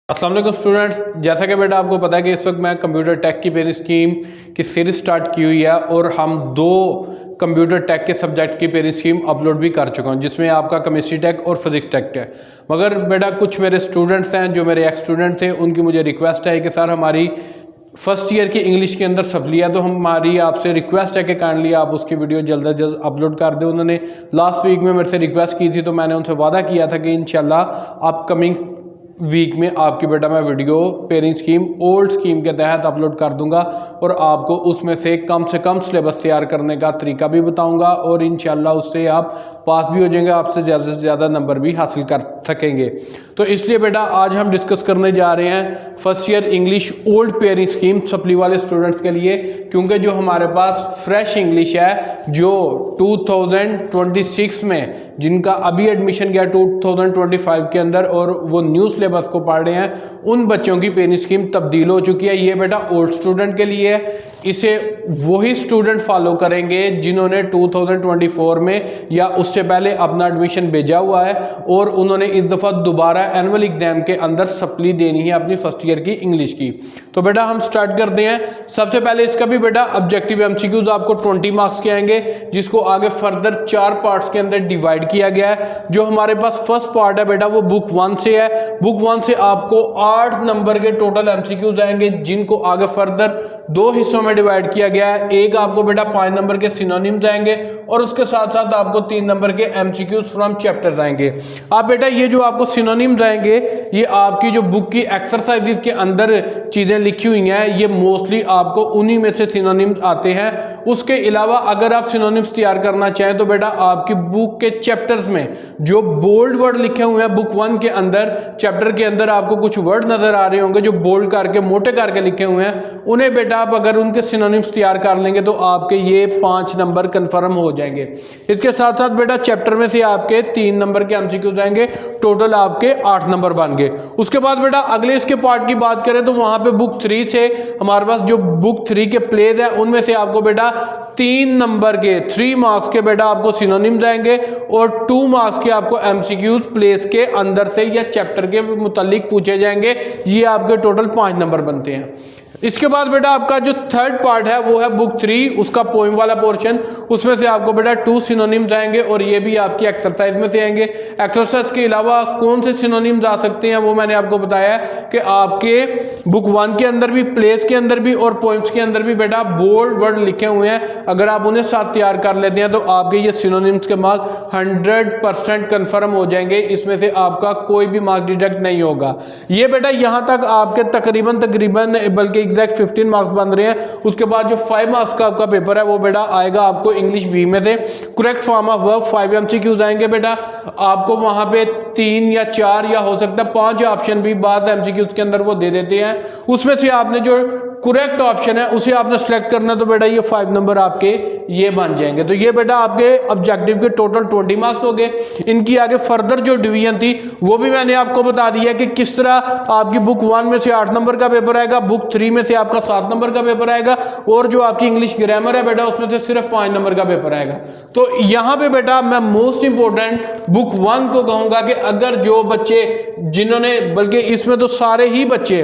अस्सलाम वालेकुम स्टूडेंट्स, जैसा कि बेटा आपको पता है कि इस वक्त मैं कंप्यूटर टेक की पेरेंट स्कीम की सीरीज स्टार्ट की हुई है और हम 2 कंप्यूटर टेक के सब्जेक्ट की पेरेंट स्कीम अपलोड भी कर चुका हूं, जिसमें आपका केमिस्ट्री टेक और फिजिक्स टेक है। मगर बेटा कुछ मेरे स्टूडेंट्स हैं जो मेरे एक्स स्टूडेंट थे, उनकी मुझे रिक्वेस्ट है कि सर हमारी फर्स्ट ईयर की इंग्लिश के अंदर सप्ली है, तो हमारी आपसे रिक्वेस्ट है कि काइंडली आप उसकी वीडियो जल्द अज जल्द अपलोड कर दें। उन्होंने लास्ट वीक में मेरे से रिक्वेस्ट की थी, तो मैंने उनसे वादा किया था कि इंशाल्लाह अपकमिंग वीक में आपकी बेटा मैं video parent scheme old scheme के तहत अपलोड कर दूंगा और आपको उसमें से कम सिलेबस तैयार करने का तरीका भी बताऊंगा और इंशाल्लाह उससे आप पास भी हो जाएंगे, आपसे ज़्यादा से ज़्यादा नंबर भी हासिल कर सकेंगे। तो इसलिए बेटा आज हम डिस्कस करने जा रहे हैं first year English old parent scheme supply वाले स्टूडेंट्स के लिए, क्योंकि जो हमारे पास फ्रेश इंग्लिश है जो 2026 में जिनका अभी एडमिशन किया 2025 के अंदर और वो न्यू सिलेबस को पढ़ रहे हैं, उन बच्चों की पेरेंट स्कीम तब्दील हो चुकी है। ये बेटा ओल्ड स्टूडेंट के लिए है, इसे वही स्टूडेंट फॉलो करेंगे जिन्होंने 2024 में या उससे पहले अपना एडमिशन भेजा हुआ है और उन्होंने इस दफ़ा दोबारा एनुअल एग्जाम के अंदर सप्ली देनी है अपनी फर्स्ट ईयर की इंग्लिश की। तो बेटा हम स्टार्ट करते हैं। सबसे पहले इसका भी बेटा ऑब्जेक्टिव एमसीक्यूज आपको 20 मार्क्स के आएंगे, जिसको आगे फर्दर 4 पार्ट्स के अंदर डिवाइड किया गया है। जो हमारे पास फर्स्ट पार्ट है बेटा वो बुक 1 से है। बुक 1 से आपको 8 नंबर के टोटल एमसीक्यूज आएंगे, जिनको आगे फर्दर 2 हिस्सों में डिवाइड किया गया है। एक आपको बेटा 5 नंबर के सिनोनिम्स आएंगे और उसके साथ साथ आपको 3 नंबर के एमसीक्यूज फ्रॉम चैप्टर्स आएंगे। आप बेटा ये जो आपको सिनोनिम्स आएंगे, ये आपकी जो बुक की एक्सरसाइजेस के अंदर चीजें लिखी हुई हैं, ये मोस्टली आपको उन्हीं में से सिनोनिम्स आते हैं। उसके अलावा अगर आप सिनोनिम्स तैयार करना चाहें तो बेटा आपकी बुक के चैप्टर्स में जो बोल्ड वर्ड लिखे हुए हैं, बुक 1 के अंदर चैप्टर के अंदर आपको कुछ वर्ड नजर आ रहे होंगे जो बोल्ड करके मोटे करके लिखे हुए हैं, उन्हें बेटा आप अगर उनके सिनोनिम्स तैयार कर लेंगे तो आपके ये 5 नंबर कंफर्म हो जाएंगे। इसके साथ साथ बेटा चैप्टर में से आपके 3 नंबर के एमसीक्यूज आएंगे, टोटल आपके 8 नंबर बन गए। उसके बाद बेटा अगले इसके पार्ट की बात करें तो वहां पे बुक 3 से हमारे पास जो बुक 3 के प्लेज है उनमें से आपको बेटा 3 नंबर के 3 मार्क्स के बेटा आपको सिनोनिम्स आएंगे और 2 मार्क्स के आपको एमसीक्यूज प्लेस के अंदर से या चैप्टर के मुतालिक पूछे जाएंगे। ये आपके टोटल 5 नंबर बनते हैं। इसके बाद बेटा आपका जो थर्ड पार्ट है वो है बुक 3, उसका पोइम वाला पोर्शन। उसमें से आपको बेटा 2 सिनोनिम्स आएंगे और ये भी आपकी एक्सरसाइज में से आएंगे। एक्सरसाइज के अलावा कौन से सिनोनिम्स आ सकते हैं वो मैंने आपको बताया है कि आपके बुक 1 के अंदर भी, प्लेस के अंदर भी और पोइम्स के अंदर भी बेटा बोल्ड वर्ड लिखे हुए हैं। अगर आप उन्हें साथ तैयार कर लेते हैं तो आपके ये सिनोनिम्स के मार्क्स 100% कन्फर्म हो जाएंगे। इसमें से आपका कोई भी मार्क डिडक्ट नहीं होगा। ये बेटा यहाँ तक आपके तकरीबन बल्कि एग्जैक्ट 15 मार्क्स बन रहे हैं। उसके बाद जो 5 मार्क्स का आपका पेपर है वो बेटा आएगा आपको इंग्लिश बी में से। Correct form of verb 5 MCQs आएंगे बेटा आपको वहां पे 3 या 4 या हो सकता है 5 ऑप्शन भी बाद एमसीक्यूज के अंदर वो दे देते हैं। उसमें से आपने जो करेक्ट ऑप्शन है उसे आपने सेलेक्ट करना, तो बेटा ये 5 नंबर आपके ये बन जाएंगे। तो ये बेटा आपके ऑब्जेक्टिव के टोटल 20 मार्क्स हो गए। इनकी आगे फर्दर जो डिवीजन थी वो भी मैंने आपको बता दिया कि किस तरह आपकी बुक 1 में से 8 नंबर का पेपर आएगा, बुक 3 में से आपका 7 नंबर का पेपर आएगा और जो आपकी इंग्लिश ग्रामर है बेटा उसमें से सिर्फ 5 नंबर का पेपर आएगा। तो यहां पे बेटा मैं मोस्ट इंपोर्टेंट बुक 1 को कहूंगा कि अगर जो बच्चे जिन्होंने, बल्कि इसमें तो सारे ही बच्चे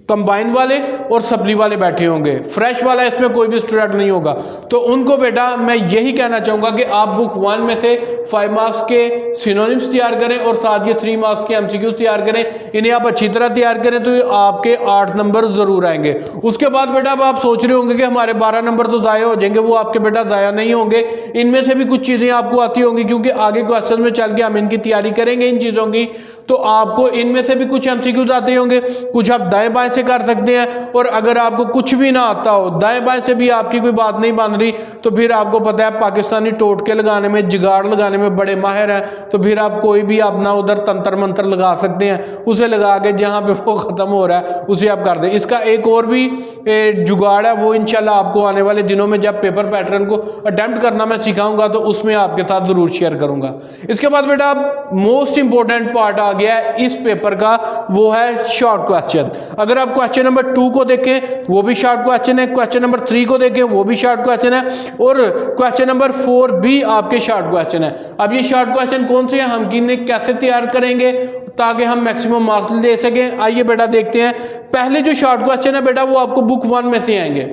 कंबाइन वाले और सप्ली वाले बैठे होंगे, फ्रेश वाला इसमें कोई भी स्टूडेंट नहीं होगा, तो उनको बेटा मैं यही कहना चाहूंगा कि आप बुक 1 में से 5 मार्क्स के सिनोनिम्स तैयार करें और साथ ये 3 मार्क्स के एमसीक्यूज तैयार करें। इन्हें आप अच्छी तरह तैयार करें तो आपके 8 नंबर जरूर आएंगे। उसके बाद बेटा अब आप सोच रहे होंगे कि हमारे 12 नंबर तो ज़ाया हो जाएंगे। वो आपके बेटा ज़ाया नहीं होंगे। इनमें से भी कुछ चीज़ें आपको आती होंगी, क्योंकि आगे क्वेश्चन में चल के हम इनकी तैयारी करेंगे इन चीज़ों की, तो आपको इनमें से भी कुछ एमसीक्यूज आते होंगे। कुछ आप दाएं बाएं से कर सकते हैं और अगर आपको कुछ भी ना आता हो, दाएं बाएं से भी आपकी कोई बात नहीं बन रही, तो फिर आपको पता है पाकिस्तानी टोटके लगाने में, जुगाड़ लगाने में बड़े माहिर हैं, तो फिर आप कोई भी अपना उधर तंत्र मंत्र लगा सकते हैं। उसे लगा के जहां पे वो खत्म हो रहा है उसे आप कर दें। इसका एक और भी जुगाड़ है, वो इंशाल्लाह आपको आने वाले दिनों में जब पेपर पैटर्न को अटेम्प्ट करना मैं सिखाऊंगा तो उसमें आपके साथ जरूर शेयर करूंगा। इसके बाद बेटा मोस्ट इंपोर्टेंट पार्ट आ गया है इस पेपर का, वो है शॉर्ट क्वेश्चन। अगर आप क्वेश्चन नंबर 2 को देखें वो भी शॉर्ट क्वेश्चन है, क्वेश्चन नंबर 3 को देखें वो भी शॉर्ट क्वेश्चन है, और क्वेश्चन नंबर 4 भी आपके शॉर्ट क्वेश्चन है। अब ये शॉर्ट क्वेश्चन कौन से हैं, हम इन्हें कैसे तैयार करेंगे ताकि हम मैक्सिमम मार्क्स ले सकें, आइए बेटा देखते हैं। पहले जो शॉर्ट क्वेश्चन है बेटा वो आपको बुक 1 में से आएंगे।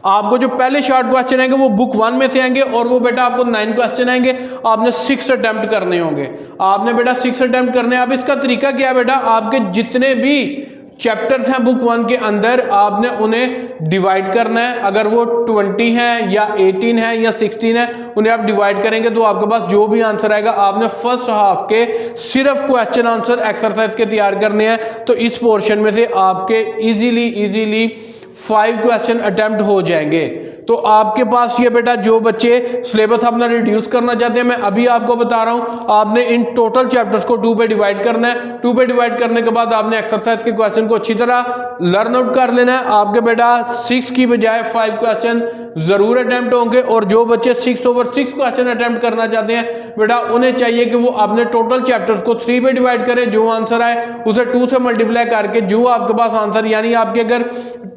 आपको जो पहले शॉर्ट क्वेश्चन आएंगे वो बुक 1 में से आएंगे, और वो बेटा आपको 9 क्वेश्चन आएंगे। आपने 6 अटेम्प्ट करने होंगे, आपने बेटा 6 अटेम्प्ट करने हैं। अब इसका तरीका क्या है बेटा, आपके जितने भी चैप्टर्स हैं बुक 1 के अंदर आपने उन्हें डिवाइड करना है। अगर वो 20 है या 18 है या 16 है, उन्हें आप डिवाइड करेंगे तो आपके पास जो भी आंसर आएगा, आपने फर्स्ट हाफ के सिर्फ क्वेश्चन आंसर एक्सरसाइज के तैयार करने हैं। तो इस पोर्शन में से आपके इजीली 5 क्वेश्चन अटेम्प्ट हो जाएंगे। तो आपके पास ये बेटा जो बच्चे सिलेबस अपना रिड्यूस करना चाहते हैं, मैं अभी आपको बता रहा हूं, आपने इन टोटल चैप्टर्स को 2 पे डिवाइड करना है। 2 पे डिवाइड करने के बाद आपने एक्सरसाइज के क्वेश्चन को अच्छी तरह लर्न आउट कर लेना है। आपके बेटा 6 की बजाय 5 क्वेश्चन जरूर अटेम्प्ट होंगे, और जो बच्चे 6/6 क्वेश्चन अटेम्प्ट करना चाहते हैं बेटा उन्हें चाहिए कि वो अपने टोटल चैप्टर्स को 3 पे डिवाइड करें, जो आंसर आए उसे 2 से मल्टीप्लाई करके जो आपके पास आंसर, यानी आपके अगर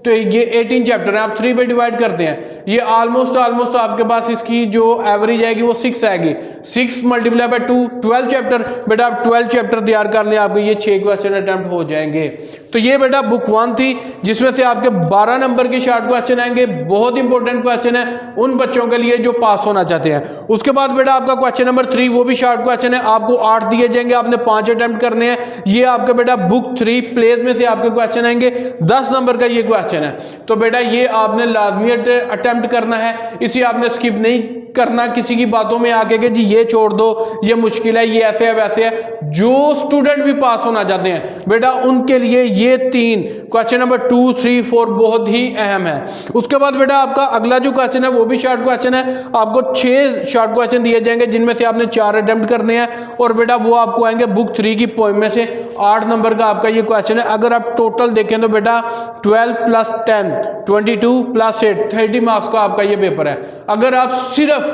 तो ये 18 चैप्टर है, आप 3 पे डिवाइड करते हैं, ये ऑलमोस्ट आपके पास इसकी जो एवरेज आएगी वो 6 आएगी। 6 मल्टीप्लाई बाय 2 12 चैप्टर, बेटा आप 12 चैप्टर तैयार कर लें, आपके ये 6 क्वेश्चन अटेम्प्ट हो जाएंगे। तो ये बेटा बुक 1 थी, जिसमें से आपके 12 नंबर के शॉर्ट क्वेश्चन आएंगे। बहुत इंपॉर्टेंट क्वेश्चन है उन बच्चों के लिए जो पास होना चाहते हैं। उसके बाद बेटा आपका क्वेश्चन नंबर 3 वो भी शॉर्ट क्वेश्चन है, आपको 8 दिए जाएंगे, आपने 5 अटेम्प्ट करने हैं। ये आपके बेटा बुक 3 प्लेस में से आपके क्वेश्चन आएंगे, 10 नंबर का ये क्वेश्चन है। तो बेटा ये आपने लाजमी अटेम्प्ट करना है, इसे आपने स्किप नहीं करना किसी की बातों में आके कि जी ये छोड़ दो, ये मुश्किल है, ये ऐसे है वैसे है। जो स्टूडेंट भी पास होना चाहते हैं बेटा उनके लिए ये 3 क्वेश्चन नंबर 2, 3, 4 बहुत ही अहम है। उसके बाद बेटा आपका अगला जो क्वेश्चन है वो भी शॉर्ट क्वेश्चन है, आपको 6 शॉर्ट क्वेश्चन दिए जाएंगे, जिनमें से आपने 4 अटेम्प्ट करने हैं, और बेटा वो आपको आएंगे बुक 3 की पोएम में से। 8 नंबर का आपका ये क्वेश्चन है। अगर आप टोटल देखें तो बेटा 12 + 10 22 + 8 30 मार्क्स का आपका ये पेपर है। अगर आप सिर्फ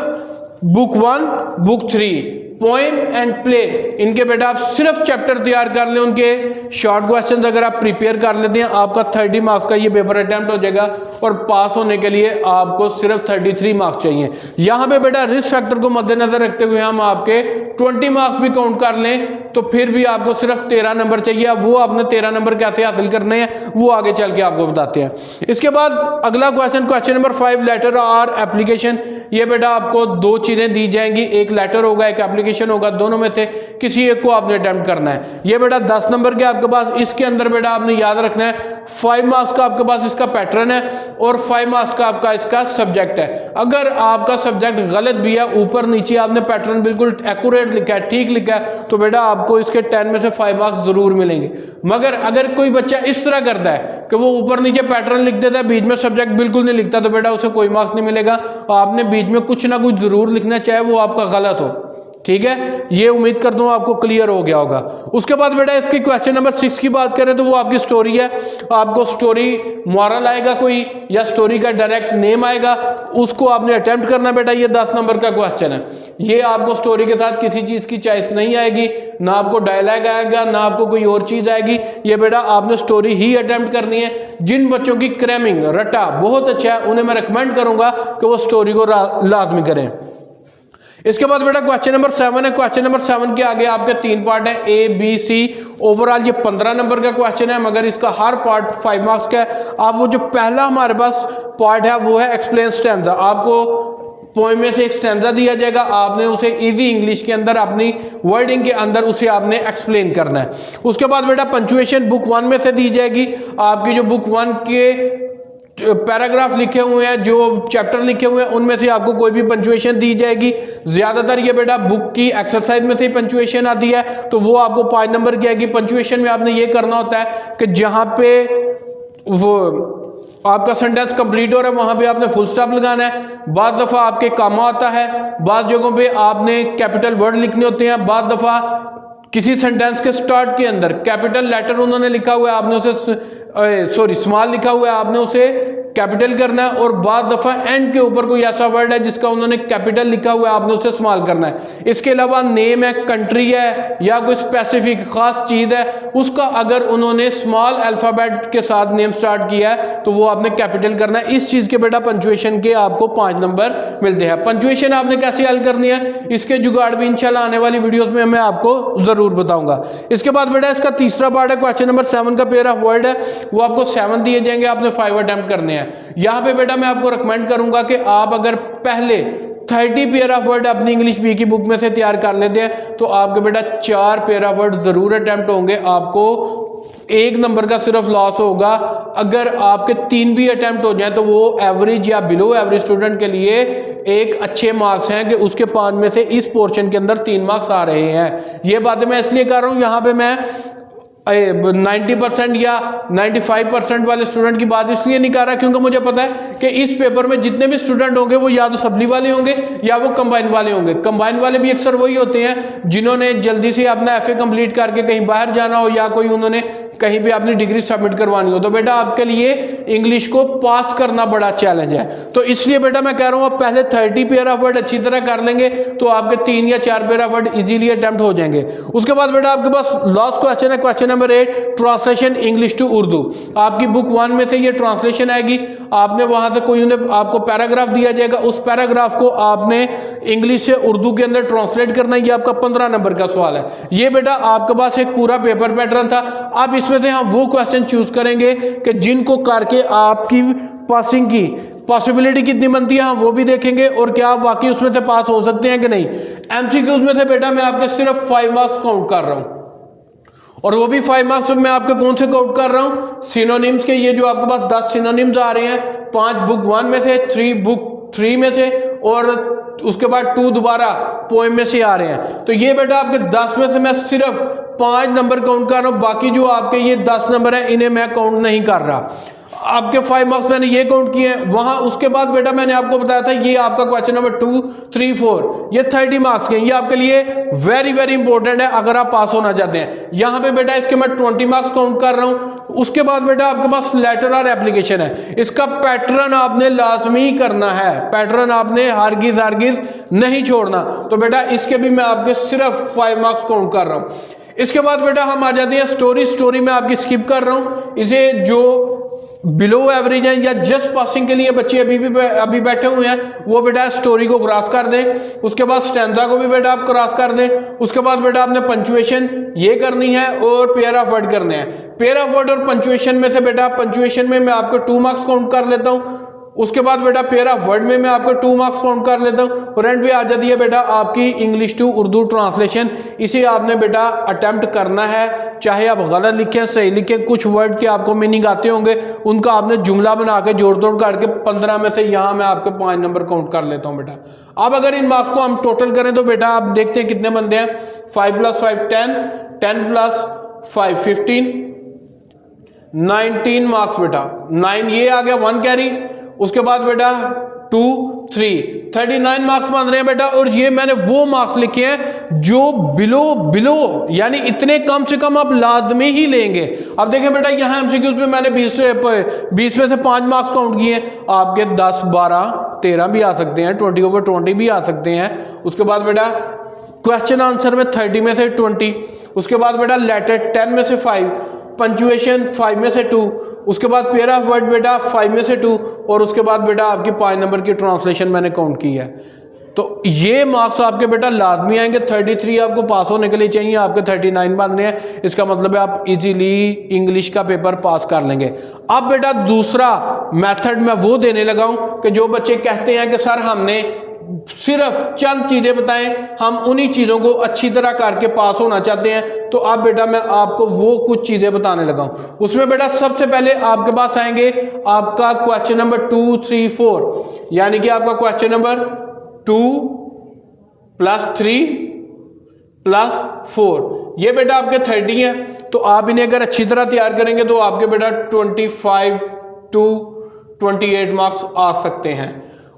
book 1, book 3 poem and play इनके बेटा आप सिर्फ चैप्टर तैयार कर लें, उनके शॉर्ट क्वेश्चंस अगर आप प्रिपेयर कर लेते हैं, आपका 30 मार्क्स का ये पेपर अटेम्प्ट हो जाएगा, और पास होने के लिए आपको सिर्फ 33 मार्क्स चाहिए। यहाँ पे बेटा रिस्क फैक्टर को मद्देनजर रखते हुए हम आपके 20 मार्क्स भी काउंट कर लें तो फिर भी आपको सिर्फ 13 नंबर चाहिए। अब वो आपने 13 नंबर कैसे हासिल करने हैं वो आगे चल के आपको बताते हैं। इसके बाद अगला क्वेश्चन नंबर 5 लेटर और एप्लीकेशन। ये बेटा आपको 2 चीजें दी जाएंगी, एक लेटर होगा एक एप्लीकेशन होगा, दोनों में से किसी एक को आपने अटेम्प्ट करना है। ये बेटा 10 नंबर के आपके पास, इसके अंदर बेटा आपने याद रखना है 5 मार्क्स का आपके पास इसका पैटर्न है और 5 मार्क्स का आपका इसका सब्जेक्ट है। अगर आपका सब्जेक्ट गलत भी है, ऊपर नीचे आपने पैटर्न बिल्कुल एक्यूरेट लिखा है, ठीक लिखा है, तो बेटा आपको इसके 10 में से 5 मार्क्स जरूर मिलेंगे। मगर अगर कोई बच्चा इस तरह करता है कि वो ऊपर नीचे पैटर्न लिख देता है, बीच में सब्जेक्ट बिल्कुल नहीं लिखता, तो बेटा उसे कोई मार्क्स नहीं मिलेगा। आपने बीच में कुछ ना कुछ जरूर लिखना, चाहे वो आपका गलत हो। ठीक है, ये उम्मीद करता हूं आपको क्लियर हो गया होगा। उसके बाद बेटा इसकी क्वेश्चन नंबर 6 की बात करें तो वो आपकी स्टोरी है। आपको स्टोरी मॉरल आएगा कोई या स्टोरी का डायरेक्ट नेम आएगा, उसको आपने अटेम्प्ट करना बेटा। ये 10 नंबर का क्वेश्चन है। ये आपको स्टोरी के साथ किसी चीज की चॉइस नहीं आएगी, ना आपको डायलॉग आएगा, ना आपको कोई और चीज आएगी। ये बेटा आपने स्टोरी ही अटेम्प्ट करनी है। जिन बच्चों की क्रैमिंग रटा बहुत अच्छा है, उन्हें मैं रिकमेंड करूंगा कि वो स्टोरी को लाजमी करें। इसके बाद बेटा क्वेश्चन नंबर 7 है। क्वेश्चन नंबर 7 के आगे आपके 3 पार्ट है, A, B, C। ओवरऑल ये 15 नंबर का क्वेश्चन है, मगर इसका हर पार्ट 5 मार्क्स का है। अब वो जो पहला हमारे पास पार्ट है वो है एक्सप्लेन स्टैंजा। आपको पोएम में से एक स्टैंजा दिया जाएगा, आपने उसे इजी इंग्लिश के अंदर अपनी वर्डिंग के अंदर उसे आपने एक्सप्लेन करना है। उसके बाद बेटा पंचुएशन बुक 1 में से दी जाएगी। आपकी जो बुक 1 के पैराग्राफ लिखे हुए हैं, जो चैप्टर लिखे हुए हैं, उनमें से आपको कोई भी पंचुएशन दी जाएगी। ज्यादातर ये बेटा बुक की एक्सरसाइज में से पंचुएशन आती है, तो वो आपको 5 नंबर की आएगी। पंचुएशन में आपने ये करना होता है कि जहां पे वो आपका सेंटेंस कंप्लीट हो रहा है वहां पे आपने फुल स्टॉप लगाना है। बाद दफा आपके कामा आता है, बाद जगहों पे आपने कैपिटल वर्ड लिखने होते हैं, बाद दफा किसी सेंटेंस के स्टार्ट के अंदर कैपिटल लेटर उन्होंने लिखा हुआ है, आपने उसे स्मॉल लिखा हुआ है, आपने उसे कैपिटल करना है, और बाद दफ़ा एंड के ऊपर कोई ऐसा वर्ड है जिसका उन्होंने कैपिटल लिखा हुआ है, आपने उसे स्मॉल करना है। इसके अलावा नेम है, कंट्री है, या कोई स्पेसिफिक खास चीज़ है, उसका अगर उन्होंने स्मॉल अल्फ़ाबेट के साथ नेम स्टार्ट किया है तो वो आपने कैपिटल करना है। इस चीज़ के बेटा पंचुएशन के आपको 5 नंबर मिलते हैं। पंचुएशन आपने कैसे हल करनी है, इसके जुगाड़ भी इंशाल्लाह आने वाली वीडियोस में मैं आपको ज़रूर बताऊंगा। इसके बाद बेटा इसका तीसरा पार्ट है, क्वेश्चन नंबर 7 का पेयर ऑफ वर्ड है, वो आपको 7 दिए जाएंगे, आपने 5 अटेम्प्ट करने हैं। यहाँ पे बेटा मैं आपको रिकमेंड करूंगा कि आप अगर पहले 30 पेयर ऑफ वर्ड अपनी इंग्लिश बी की बुक में से तैयार कर लेते हैं तो आपके बेटा 4 पेयर ऑफ वर्ड जरूर अटेम्प्ट होंगे, आपको 1 नंबर का सिर्फ लॉस होगा। अगर आपके 3 भी अटेम्प्ट हो जाए तो वो एवरेज या बिलो एवरेज स्टूडेंट के लिए एक अच्छे मार्क्स हैं कि उसके 5 में से इस पोर्शन के अंदर 3 मार्क्स आ रहे हैं। ये बातें मैं इसलिए कर रहा हूँ, यहाँ पे मैं 90% या 95% वाले स्टूडेंट की बात इसलिए नहीं कर रहा क्योंकि मुझे पता है कि इस पेपर में जितने भी स्टूडेंट होंगे वो या तो सप्ली वाले होंगे या वो कंबाइन वाले होंगे। कंबाइन वाले भी अक्सर वही होते हैं जिन्होंने जल्दी से अपना FA कंप्लीट करके कहीं बाहर जाना हो या कोई उन्होंने कहीं भी अपनी डिग्री सबमिट करवानी हो। तो बेटा आपके लिए इंग्लिश को पास करना बड़ा चैलेंज है, तो इसलिए बेटा मैं कह रहा हूँ आप पहले 30 पेयर ऑफ वर्ड अच्छी तरह कर लेंगे तो आपके 3 या 4 pair of word easily attempt हो जाएंगे। उसके बाद बेटा आपके पास लास्ट क्वेश्चन है, question number 8, translation English to Urdu. आपकी बुक 1 में से ये ट्रांसलेशन आएगी, आपने वहां से कोई आपको पैराग्राफ दिया जाएगा, उस पैराग्राफ को आपने इंग्लिश से उर्दू के अंदर ट्रांसलेट करना है। ये आपका 15 नंबर का सवाल है। ये बेटा आपके पास एक पूरा पेपर पैटर्न था। अब इसमें से हम वो क्वेश्चन चूज करेंगे कि जिनको करके आपकी पासिंग की पॉसिबिलिटी कितनी बनती है, हम वो भी देखेंगे और क्या आप वाकई उसमें से पास हो सकते हैं कि नहीं। MCQs में से बेटा मैं आपके सिर्फ 5 मार्क्स काउंट कर रहा हूं, और वो भी 5 मार्क्स में आपके कौन से काउंट कर रहा हूं, सिनोनिम्स के। ये जो आपके पास 10 सिनोनिम्स आ रहे हैं, 5 बुक 1 में से, 3 बुक 3 में से, और उसके बाद 2 दोबारा पोएम में से आ रहे हैं। तो ये बेटा आपके 10 में से मैं सिर्फ 5 नंबर काउंट कर रहा हूं, बाकी जो आपके ये 10 नंबर है इन्हें मैं काउंट नहीं कर रहा। आपके 5 मार्क्स मैंने ये काउंट किए हैं वहां। उसके बाद बेटा मैंने आपको बताया था ये आपका क्वेश्चन नंबर 2, 3, 4 ये 30 मार्क्स के, ये आपके लिए वेरी वेरी इंपॉर्टेंट है अगर आप पास होना चाहते हैं। यहां पे बेटा इसके मैं 20 मार्क्स काउंट कर रहा हूं। उसके बाद बेटा आपके पास लेटर और एप्लीकेशन है, इसका पैटर्न आपने लाजमी करना है, पैटर्न आपने हरगिज हरगिज नहीं छोड़ना। तो बेटा इसके भी मैं आपके सिर्फ 5 मार्क्स काउंट कर रहा हूं। इसके बाद बेटा हम आ जाते हैं स्टोरी में आपकी स्किप कर रहा हूं। इसे जो बिलो एवरेज है या जस्ट पासिंग के लिए बच्चे अभी बैठे हुए हैं वो बेटा स्टोरी को क्रॉस कर दें। उसके बाद स्टैंजा को भी बेटा आप क्रॉस कर दें। उसके बाद बेटा आपने पंचुएशन ये करनी है और पेयर ऑफ वर्ड करने हैं। पेयर ऑफ वर्ड और पंचुएशन में से बेटा पंचुएशन में मैं आपको 2 मार्क्स काउंट कर लेता हूं। उसके बाद बेटा पेयर ऑफ वर्ड में मैं आपको 2 मार्क्स काउंट कर लेता हूं। और एंड पे आ जाती है बेटा आपकी इंग्लिश टू उर्दू ट्रांसलेशन। इसे आपने बेटा अटेम्प्ट करना है, चाहे आप गलत लिखें सही लिखें, कुछ वर्ड के आपको मीनिंग आते होंगे, उनका आपने जुमला बना के जोड़ तोड़ करके 15 में से यहाँ मैं आपके 5 नंबर काउंट कर लेता हूँ बेटा। अब अगर इन मार्क्स को हम टोटल करें तो बेटा आप देखते हैं कितने बनते हैं, 5 + 5 10, 10 + 5 15, 19 मार्क्स बेटा। 9 ये आ गया 1 कैरी। उसके बाद बेटा 2, 3, 39 मार्क्स मान रहे हैं बेटा। और ये मैंने वो मार्क्स लिखे हैं जो बिलो यानी इतने कम से कम आप लाजमी ही लेंगे। अब देखें बेटा यहाँ MCQs में मैंने 20 में से 5 मार्क्स काउंट किए, आपके 10, 12, 13 भी आ सकते हैं, 20/20 भी आ सकते हैं। उसके बाद बेटा क्वेश्चन आंसर में 30 में से 20। उसके बाद बेटा लेटर 10 में से 5, पंचुएशन 5 में से 2, उसके बाद पेयर ऑफ वर्ड बेटा 5 में से 2, और उसके बाद बेटा आपकी 5 नंबर की ट्रांसलेशन मैंने काउंट की है। तो ये मार्क्स आपके बेटा लाजमी आएंगे। 33 आपको पास होने के लिए चाहिए, आपके 39 बन रहे हैं, इसका मतलब है आप इजीली इंग्लिश का पेपर पास कर लेंगे। अब बेटा दूसरा मेथड मैं वो देने लगा हूं कि जो बच्चे कहते हैं कि सर हमने सिर्फ चंद चीजें बताएं, हम उन्हीं चीजों को अच्छी तरह करके पास होना चाहते हैं, तो अब बेटा मैं आपको वो कुछ चीजें बताने लगा हूं। उसमें बेटा सबसे पहले आपके पास आएंगे आपका क्वेश्चन नंबर 2, 3, 4, यानी कि आपका क्वेश्चन नंबर 2 + 3 + 4, ये बेटा आपके 30 है। तो आप इन्हें अगर अच्छी तरह तैयार करेंगे तो आपके बेटा 25 to 28 मार्क्स आ सकते हैं।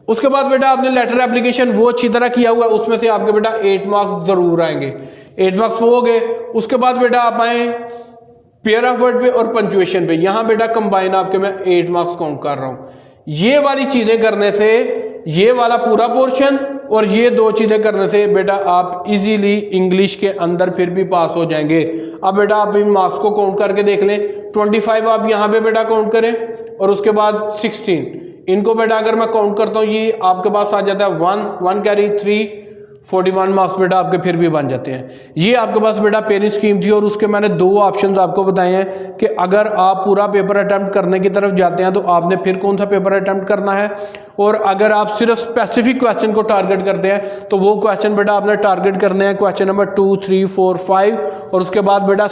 उसके बाद बेटा आपने लेटर एप्लीकेशन वो अच्छी तरह किया हुआ है, उसमें से आपके बेटा 8 मार्क्स जरूर आएंगे, 8 मार्क्स वो हो गए। उसके बाद बेटा आप आए पेयर ऑफ वर्ड पे और पंचुएशन पे, यहां बेटा कंबाइन आपके मैं 8 मार्क्स काउंट कर रहा हूं। ये वाली चीजें करने से, ये वाला पूरा पोर्शन और ये दो चीजें करने से बेटा आप इजीली इंग्लिश के अंदर फिर भी पास हो जाएंगे। अब बेटा आप इन मार्क्स को काउंट करके देख लें। 25 आप यहाँ पे बेटा काउंट करें और उसके बाद 16, इनको बेटा अगर मैं काउंट करता हूँ ये आपके पास आ जाता है 1 कैरी 3, 41 मार्क्स बेटा आपके फिर भी बन जाते हैं। ये आपके पास बेटा पेनी स्कीम थी और उसके मैंने दो ऑप्शंस आपको बताए हैं कि अगर आप पूरा पेपर अटेम्प्ट करने की तरफ जाते हैं तो आपने फिर कौन सा पेपर अटेम्प्ट करना है, और अगर आप सिर्फ स्पेसिफिक क्वेश्चन को टारगेट करते हैं तो वो क्वेश्चन बेटा आपने टारगेट करने हैं क्वेश्चन नंबर 2, 3, 4, 5 और उसके बाद बेटा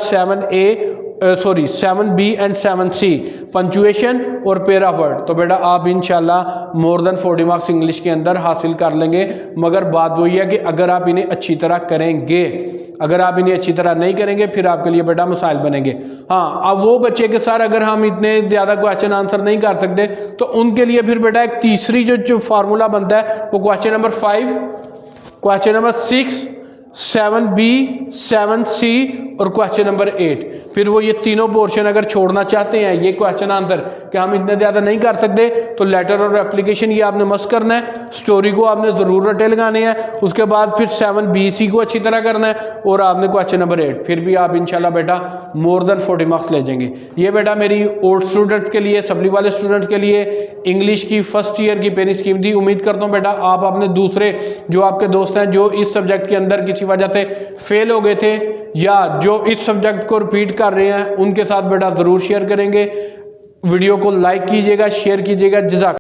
7B एंड 7C पंचुएशन और पेरा वर्ड। तो बेटा आप इंशाल्लाह मोर देन 40 मार्क्स इंग्लिश के अंदर हासिल कर लेंगे, मगर बात वही है कि अगर आप इन्हें अच्छी तरह करेंगे। अगर आप इन्हें अच्छी तरह नहीं करेंगे फिर आपके लिए बेटा मसाइल बनेंगे। हाँ, अब वो बच्चे के सर अगर हम इतने ज़्यादा क्वेश्चन आंसर नहीं कर सकते तो उनके लिए फिर बेटा एक तीसरी जो फार्मूला बनता है वो question number 5, question number 6, 7B, 7C और क्वेश्चन नंबर 8। फिर वो ये तीनों पोर्शन अगर छोड़ना चाहते हैं ये क्वेश्चन आंसर कि हम इतने ज़्यादा नहीं कर सकते तो लेटर और एप्लीकेशन ये आपने मस्त करना है, स्टोरी को आपने ज़रूर रटे लगाने हैं, उसके बाद फिर 7BC को अच्छी तरह करना है और आपने क्वेश्चन नंबर 8, फिर भी आप इंशाल्लाह बेटा मोर देन 40 मार्क्स ले जाएंगे। ये बेटा मेरी ओल्ड स्टूडेंट्स के लिए, सप्ली वाले स्टूडेंट्स के लिए इंग्लिश की फर्स्ट ईयर की पेनी स्कीम थी। उम्मीद करता हूँ बेटा आप अपने दूसरे जो आपके दोस्त हैं जो इस सब्जेक्ट के अंदर किसी वजह से फेल हो गए थे या जो इस सब्जेक्ट को रिपीट कर रहे हैं उनके साथ बेटा ज़रूर शेयर करेंगे। वीडियो को लाइक कीजिएगा, शेयर कीजिएगा। जज़ाक